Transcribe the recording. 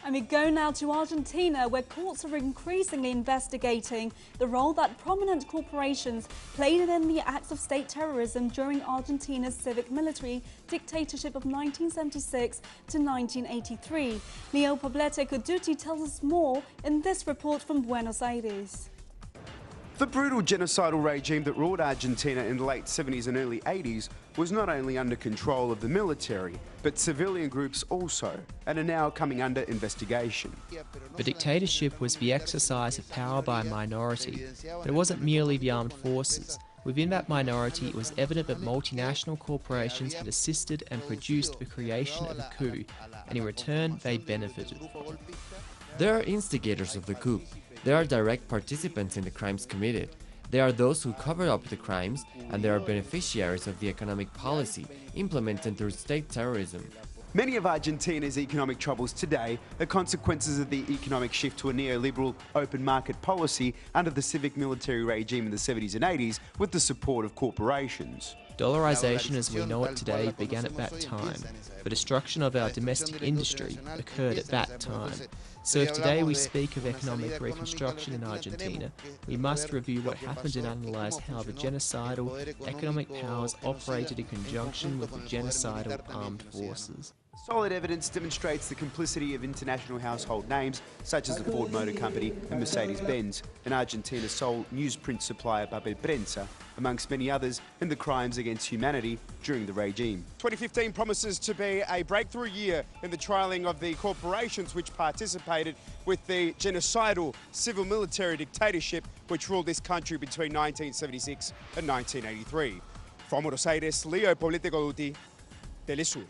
And we go now to Argentina, where courts are increasingly investigating the role that prominent corporations played in the acts of state terrorism during Argentina's civic military dictatorship of 1976 to 1983. Leo Poblete Coduti tells us more in this report from Buenos Aires. The brutal genocidal regime that ruled Argentina in the late 70s and early 80s was not only under control of the military, but civilian groups also, and are now coming under investigation. The dictatorship was the exercise of power by a minority, but it wasn't merely the armed forces. Within that minority, it was evident that multinational corporations had assisted and produced the creation of a coup, and in return, they benefited. They are instigators of the coup. They are direct participants in the crimes committed. They are those who cover up the crimes, and they are beneficiaries of the economic policy implemented through state terrorism. Many of Argentina's economic troubles today are consequences of the economic shift to a neoliberal open market policy under the civic military regime in the 70s and 80s with the support of corporations. Dollarization as we know it today began at that time. The destruction of our domestic industry occurred at that time. So if today we speak of economic reconstruction in Argentina, we must review what happened and analyse how the genocidal economic powers operated in conjunction with the genocidal armed forces. Solid evidence demonstrates the complicity of international household names such as the Ford Motor Company and Mercedes-Benz, and Argentina's sole newsprint supplier Papel Prensa, amongst many others, in the crimes against humanity during the regime. 2015 promises to be a breakthrough year in the trialling of the corporations which participated with the genocidal civil military dictatorship which ruled this country between 1976 and 1983. From Buenos Aires, Leo Poblete Coduti, Telesur.